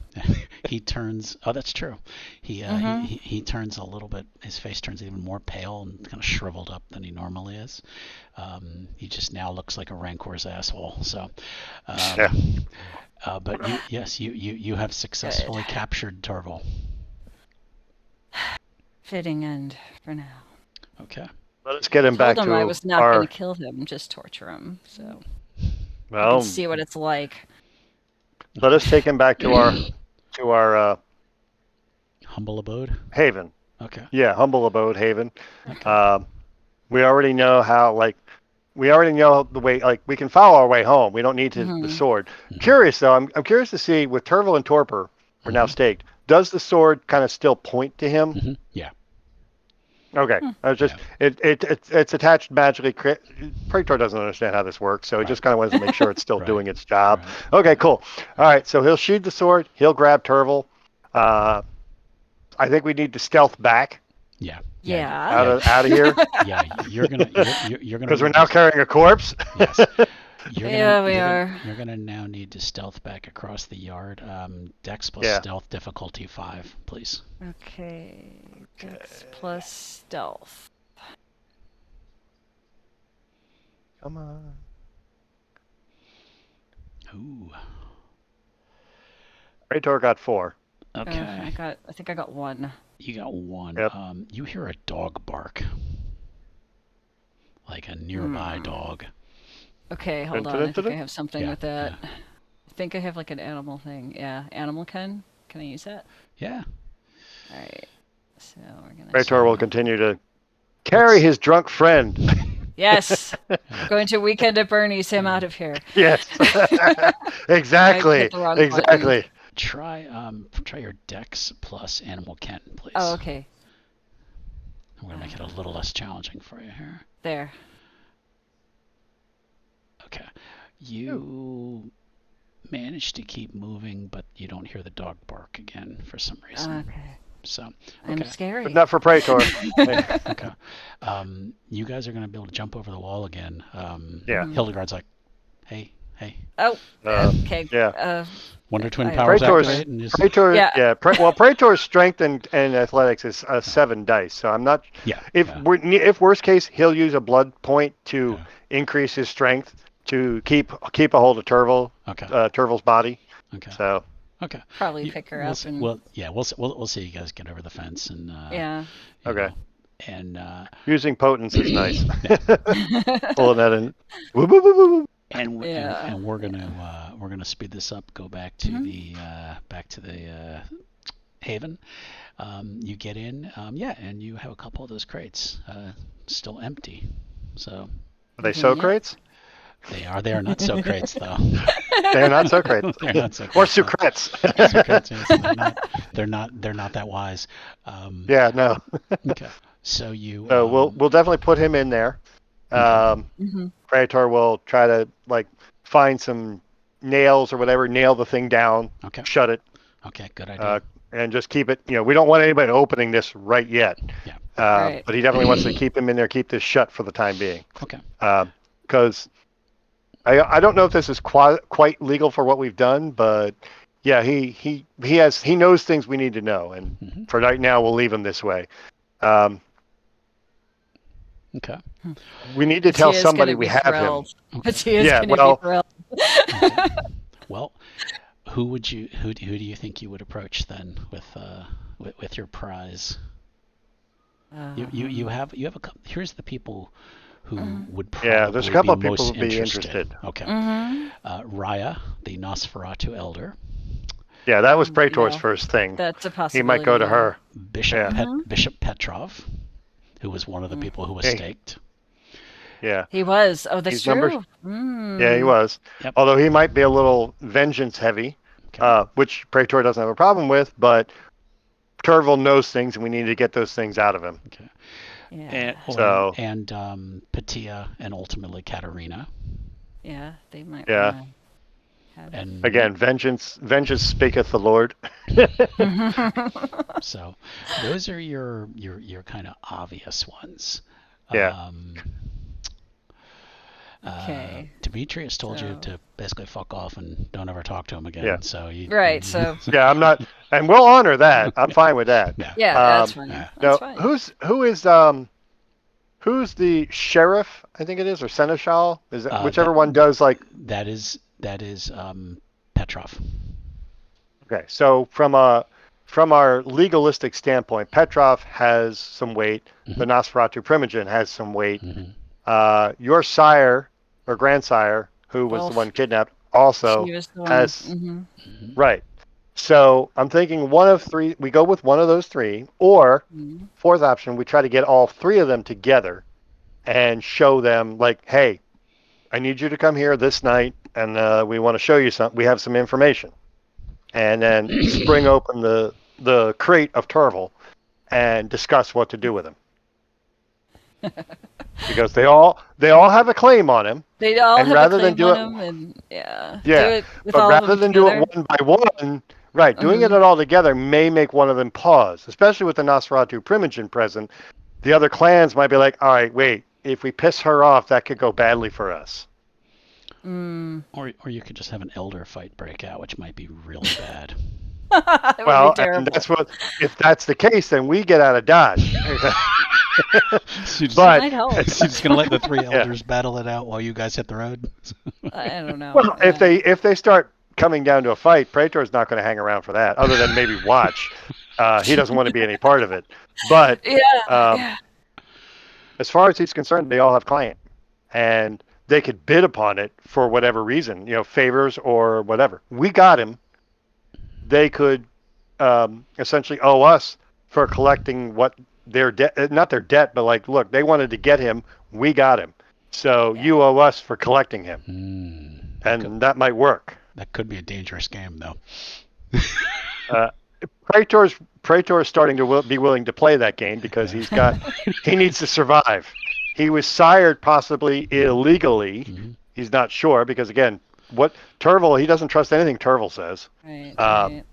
He turns. Oh, that's true. He turns a little bit. His face turns even more pale and kind of shriveled up than he normally is. He just now looks like a Rancor's asshole. So, but you have successfully captured Tervel. Fitting end for now. Okay. Let's get him back Told to him I was not going to kill him, just torture him. So I can see what it's like. Let us take him back to our humble abode. Haven. Okay. Yeah, humble abode, Haven. Okay. We already know how. We already know the way. We can follow our way home. We don't need the sword. Curious though. I'm curious to see with Tervel and Torpor. We're now staked. Does the sword kind of still point to him? Yeah. Okay. I was just it's attached magically. Praetor doesn't understand how this works, so he just kind of wants to make sure it's still doing its job. Right. Okay, cool. All right, so he'll sheathe the sword. He'll grab Tervel. I think we need to stealth back. Yeah. Out of here. Yeah, you're gonna because we're now carrying a corpse. Yes. We are. You're gonna now need to stealth back across the yard. Dex plus stealth, difficulty 5, please. Okay. Dex plus stealth. Come on. Ooh. Praetor got 4. Okay. I think I got 1. You got 1. Yep. You hear a dog bark, like a nearby dog. Okay, hold on. I think I have something with that. Yeah. I think I have like an animal thing. Yeah, animal can. Can I use that? Yeah. All right. So we're gonna. Praetor will continue to carry his drunk friend. Yes. Going to Weekend at Bernie's him out of here. Yes. Exactly. Exactly. Try your Dex plus animal ken, please. Oh, okay. I'm gonna make it a little less challenging for you here. There. Okay. You manage to keep moving, but you don't hear the dog bark again for some reason. Okay. So, I'm okay. scary. But not for Praetor. Okay. You guys are going to be able to jump over the wall again. Yeah. Hildegard's like, hey. Oh, okay. Yeah. Wonder Twin I- powers Praetor's, activate. And just, Praetor, Yeah. Praetor's strength and athletics is 7 dice. So I'm not. yeah. If yeah, if worst case, he'll use a blood point to Yeah. increase his strength to keep a hold of Tervel, Okay. Tervel's body. Okay. So Okay. Probably pick her we'll up see, and. we'll see you guys get over the fence and Yeah. you okay, know, and using potence is nice. yeah. Pulling that in. Woo, woo, woo, woo, woo. Yeah. and we're gonna speed this up. Go back to the haven. You get in, and you have a couple of those crates still empty. So Are they so crates? they are not so crates though. They're not so crates. They're not so Or crates. sucrets. Sucrets, yes, they're not that wise. Yeah, no. Okay. So you So we'll definitely put him in there. Praetor will try to find some nails or whatever, nail the thing down, okay. shut it, Okay, good idea. and just keep it. We don't want anybody opening this right yet. Yeah. Right. But he definitely wants to keep him in there, keep this shut for the time being. Okay. Because I don't know if this is quite legal for what we've done, but yeah, he knows things we need to know, and for right now we'll leave him this way. Okay. We need to tell somebody we have him. Patia's gonna be thrilled. Well, who do you think you would approach then with your prize? You have a couple. Here's the people who would probably there's a couple be of people most who'd be interested. Okay. Raya, the Nosferatu elder. Yeah, that was Praetor's first thing. That's a possibility. He might go to her. Bishop Petrov, who was one of the people who was staked. Yeah. He was. Oh, that's He's true. Yeah, he was. Yep. Although he might be a little vengeance heavy, which Praetor doesn't have a problem with, but Tervel knows things, and we need to get those things out of him. Okay. Yeah. And Patia and ultimately Katerina. Yeah, they might. Yeah. And again, vengeance speaketh the Lord. So those are your kind of obvious ones. Yeah. Okay. Demetrius told you to basically fuck off and don't ever talk to him again. Yeah. So Right. So. Yeah, I'm not, and we'll honor that. I'm fine with that. Yeah, that's fine. Yeah. That's Now, fine. who's the sheriff? I think it is, or seneschal? Is it whichever that- one does that is Petrov. Okay, so from our legalistic standpoint, Petrov has some weight. The Nosferatu Primogen has some weight. Your sire or grandsire, who was the one kidnapped, also She was the one. has right. So I'm thinking one of three. We go with one of those three, or fourth option, we try to get all three of them together and show them hey, I need you to come here this night, and we want to show you something. We have some information, and then spring open the crate of Tervel and discuss what to do with him. Because they all have a claim on him. They all and have rather a than claim do on it, him, and yeah. yeah, Do it with but all rather of them than do together. it one by one, right? Doing it all together may make one of them pause, especially with the Nosferatu Primogen present. The other clans might be like, all right, wait, if we piss her off, that could go badly for us. Or you could just have an elder fight break out, which might be really bad. That Well, would be terrible. and if that's the case, then we get out of Dodge. She's Might help. just gonna let the three elders battle it out while you guys hit the road. I don't know. Well, if they start coming down to a fight, Praetor's not going to hang around for that, other than maybe watch. He doesn't want to be any part of it. But as far as he's concerned, they all have claim, and they could bid upon it for whatever reason, favors or whatever. We got him. They could essentially owe us for collecting what their debt, not their debt, but look, they wanted to get him. We got him. So you owe us for collecting him. And that might work. That could be a dangerous game, though. Praetor's starting to be willing to play that game because he needs to survive. He was sired possibly illegally. He's not sure because, again, what Tervel, he doesn't trust anything Tervel says. Right. Uh, Right.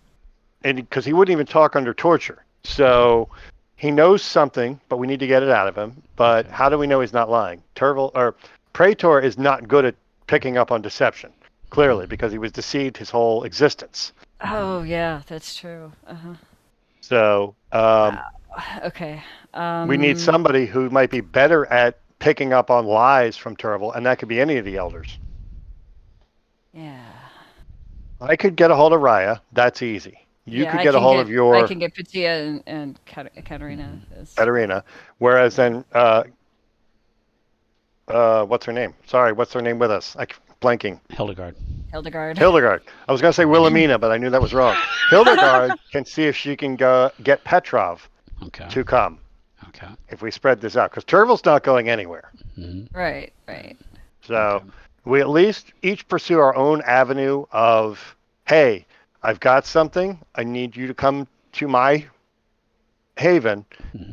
and because he wouldn't even talk under torture. So he knows something, but we need to get it out of him. But Okay. how do we know he's not lying? Tervel or Praetor is not good at picking up on deception, clearly, because he was deceived his whole existence. Oh yeah, that's true. So Wow. Okay. we need somebody who might be better at picking up on lies from Tervel, and that could be any of the elders. Yeah. I could get a hold of Raya. That's easy. You Yeah, could get a hold of I your can get Patia and Katerina. Katerina, whereas then what's her name? Sorry, what's her name with us? Blanking. Hildegard. Hildegard. Hildegard. I was going to say Wilhelmina, but I knew that was wrong. Hildegard can see if she can go get Petrov Okay. to come Okay. if we spread this out, because Tervel's not going anywhere. Right. Right. So Okay. we at least each pursue our own avenue of, hey, I've got something. I need you to come to my haven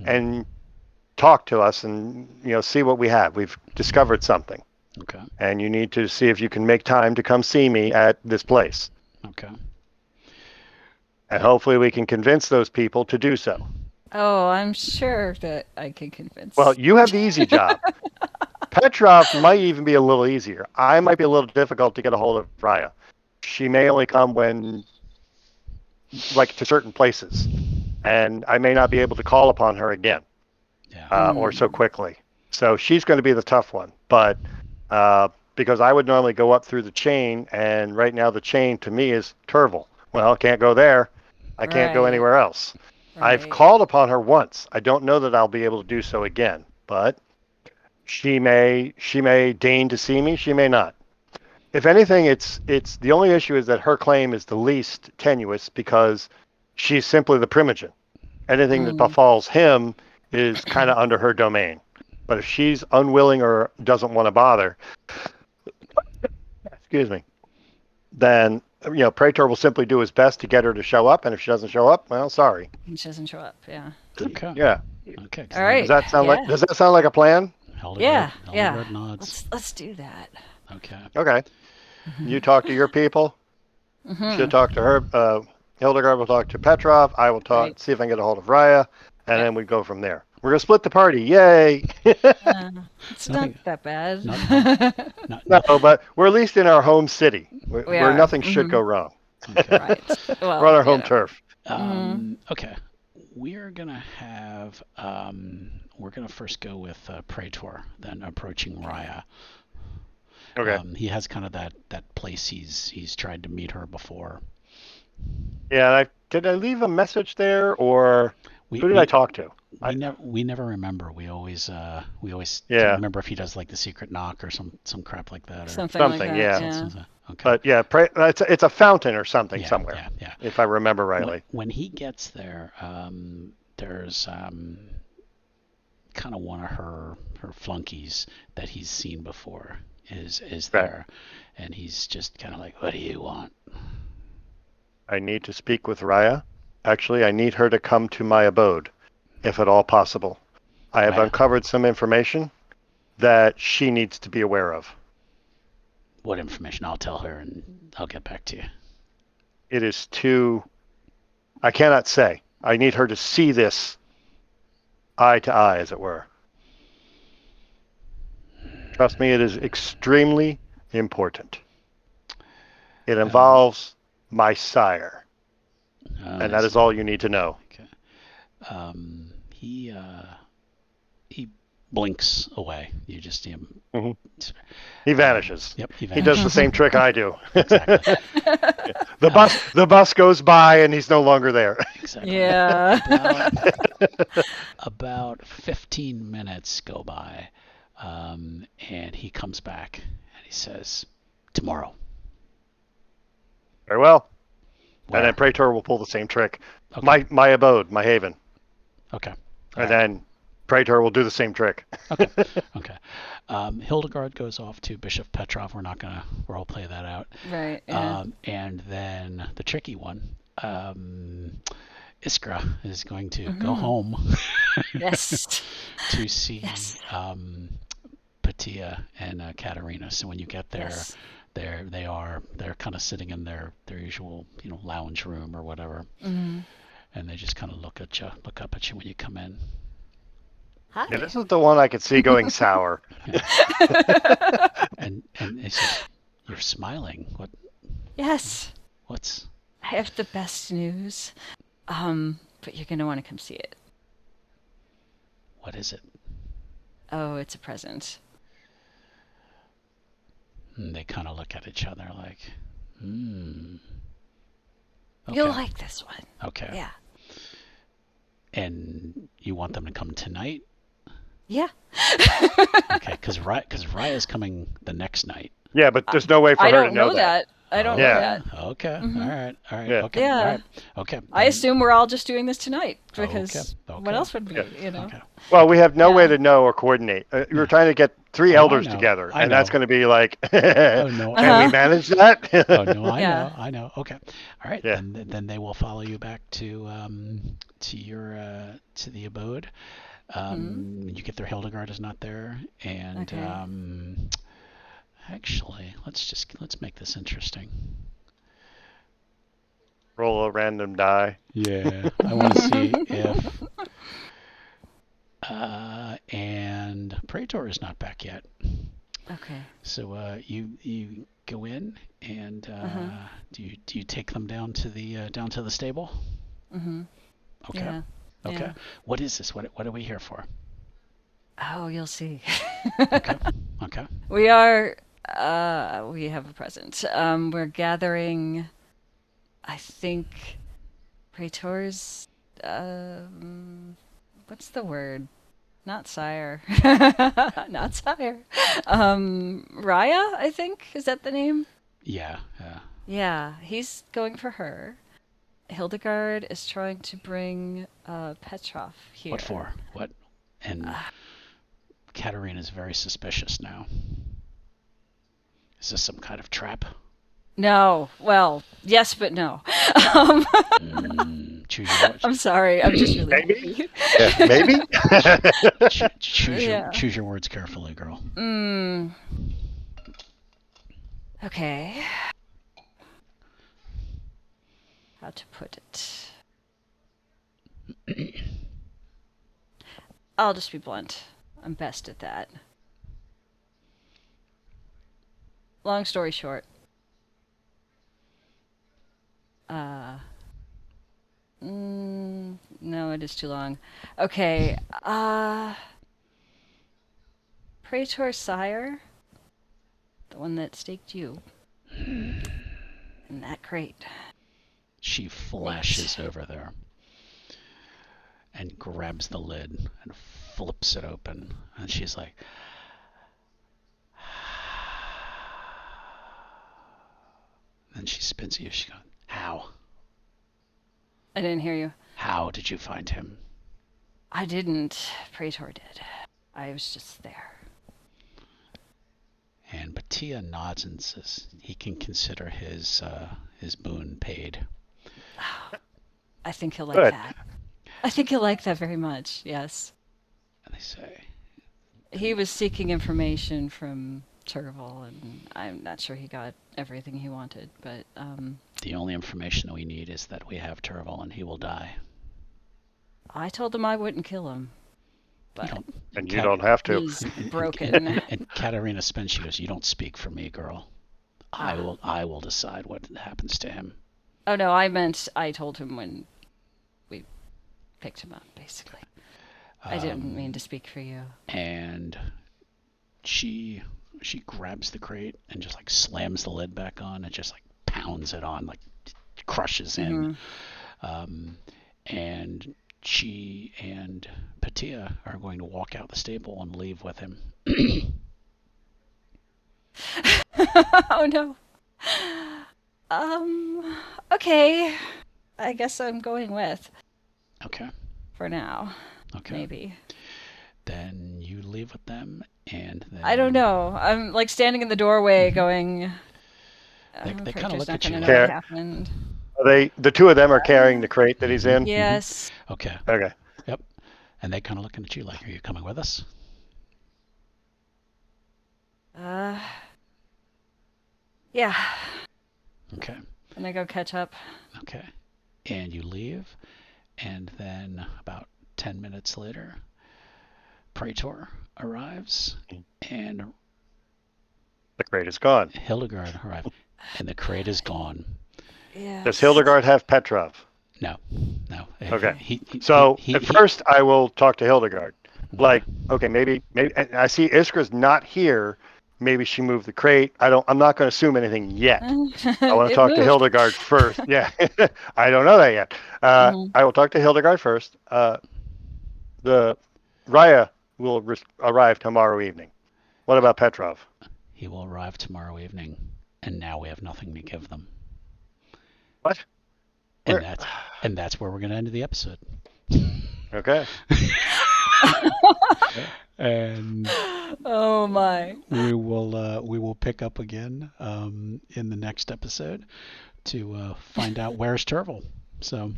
and talk to us and see what we have. We've discovered something. Okay. And you need to see if you can make time to come see me at this place. Okay. And hopefully we can convince those people to do so. Oh, I'm sure that I can convince. Well, you have the easy job. Petrov might even be a little easier. I might be a little difficult to get a hold of Raya. She may only come when, like, to certain places. And I may not be able to call upon her again Yeah. or so quickly. So she's going to be the tough one. But because I would normally go up through the chain, and right now the chain to me is Tervel. Well, can't go there. I can't go Right. anywhere else. I've Right. called upon her once. I don't know that I'll be able to do so again, but she may deign to see me. She may not. If anything, it's the only issue is that her claim is the least tenuous because she's simply the primogen. Anything that befalls him is kind of under her domain. But if she's unwilling or doesn't want to bother, excuse me, then Praetor will simply do his best to get her to show up, and if she doesn't show up, well, sorry. She doesn't show up. Yeah. Okay. Yeah. Okay. All right. Does that sound like a plan? Yeah. Hildegard nods. Let's do that. Okay. Okay. You talk to your people. She'll talk to her. Hildegard will talk to Petrov. I will Right. see if I can get a hold of Raya, and Yeah. then we go from there. We're gonna split the party. Yay! It's Nothing- not that bad. No, but we're at least in our home city, We where are. nothing should go wrong. Okay. Right. Well, We're on our home turf. Okay. We're gonna have we're gonna first go with Praetor, then approaching Raya. Okay. He has kind of that place he's tried to meet her before. Yeah. Did I leave a message there, or who did I talk to? We never remember. We always Yeah. remember if he does like the secret knock or some crap like that. Or something like that. yeah. Okay. But yeah, it's a fountain or something Yeah, somewhere. yeah. If I remember rightly. When he gets there, there's kind of one of her flunkies that he's seen before is there, and he's just kind of like, "What do you want?" I need to speak with Raya. Actually, I need her to come to my abode, if at all possible. I have Raya? uncovered some information that she needs to be aware of. What information? I'll tell her, and I'll get back to you. It is too... I cannot say. I need her to see this eye to eye, as it were. Trust me, it is extremely important. It involves my sire, and that is all you need to know. Okay. He blinks away. You just see him. He vanishes. Yep. He does the same trick I do. Exactly. The bus goes by and he's no longer there. Exactly. Yeah. About 15 minutes go by, and he comes back and he says, "Tomorrow." Very well. Where? And then Praetor will pull the same trick. Okay. My abode, my haven. Okay. And then Praetor will do the same trick. Okay. Okay. Hildegard goes off to Bishop Petrov. We're not going to role play that out. Right. Yeah. And then the tricky one, Iskra is going to go home Yes. to see Yes. Patia and Katerina. So when you get there, Yes. they're kind of sitting in their usual lounge room or whatever, Mm-hmm. and they just kind of look up at you when you come in. Hi. Yeah, this is the one I could see going sour. And it's just, you're smiling. Yes. What's I have the best news. But you're gonna want to come see it. what is it? Oh, it's a present. And they kind of look at each other like, hmm. Okay. You'll like this one. Okay. Yeah. And you want them to come tonight? Yeah. Okay, because Raya's coming the next night. Yeah, but there's no way for I her to don't know know that. I don't know Yeah. that. Okay. Mhm. All right. Yeah. Okay. Yeah. All right. Okay. I then- assume we're all just doing this tonight because Okay. what else would we, Yeah. Okay. Well, we have no way Yeah. to know or coordinate. We were Yeah. trying to get three Oh, I elders know. together, I and that's know. going to be like, Oh no. can we manage that? Oh no. I Yeah. know. I know. Okay. All right. Yeah. Then they will follow you back to your to the abode. You get there. Hildegard is not there, and Okay. actually, let's make this interesting. Roll a random die. Yeah, I want to see if and Praetor is not back yet. Okay. So you go in and do you take them down to the stable? Mm-hmm. Okay. Yeah. Okay. Yeah. What is this? What are we here for? Oh, you'll see. Okay. Okay. We are. We have a present. We're gathering. I think Praetor's. What's the word? Not sire. Not sire. Raya, I think. Is that the name? Yeah. Yeah, he's going for her. Hildegard is trying to bring Petrov here. What for? What? And Katerina is very suspicious now. Is this some kind of trap? No. Well, yes, but no. Choose your I'm sorry. I'm just really Maybe? Yeah, maybe? choose your words carefully, girl. Okay. How to put it? I'll just be blunt. I'm best at that. Long story short. No, it is too long. Okay. Praetor Sire, the one that staked you in that crate. She flashes over there and grabs the lid and flips it open, and she's like, and she spins at you. She goes, "How? I didn't hear you. How did you find him?" I didn't. Praetor did. I was just there. And Batia nods and says he can consider his boon paid. I think he'll like Good. that. I think he'll like that very much, yes. And they say, He was seeking information from Tervel, and I'm not sure he got everything he wanted, but the only information that we need is that we have Tervel and he will die. I told him I wouldn't kill him. You But don't, And you don't have to. he's broken. And Katerina Spence, she goes, "You don't speak for me, girl. I will decide what happens to him." Oh no, I meant I told him when we picked him up, basically. I didn't mean to speak for you. And she grabs the crate and just like slams the lid back on and just like pounds it on, like crushes in. And she and Patia are going to walk out the stable and leave with him. Oh no. Okay. I guess I'm going with Okay. for now. Okay. Maybe. Then you leave with them, and then I don't know. I'm like standing in the doorway going, They kinda Praetor's look not at you gonna like- know what happened. The two of them are carrying the crate that he's in? Yes. Okay. Okay. Yep. And they kind of looking at you like, "Are you coming with us?" Yeah. Okay. And I go catch up. Okay. And you leave, and then about 10 minutes later, Praetor arrives, and The crate is gone. Hildegard arrives, and the crate is gone. Yeah. Does Hildegard have Petrov? No, no. Okay. He, So he, at he, first, I will talk to Hildegard. Like, okay, maybe. And I see Iskra's not here. Maybe she moved the crate. I'm not going to assume anything yet. I want to It talk to moved. Hildegard first. Yeah, I don't know that yet. Mhm. I will talk to Hildegard first. The Raya will arrive tomorrow evening. What about Petrov? he will arrive tomorrow evening, and now we have nothing to give them. What? And Where? that's where we're going to end the episode. Okay. And Oh my. we will pick up again in the next episode to find out where's Tervel. So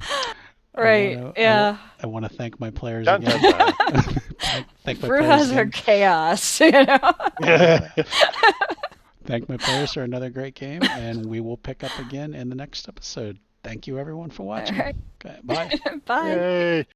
Right. Yeah. I want to thank my players Dun, again. dun, Thank my Brew players has her again. chaos, you know. dun. Thank my players for another great game, and we will pick up again in the next episode. Thank you everyone for watching. All right. Okay, bye. Bye. Yay.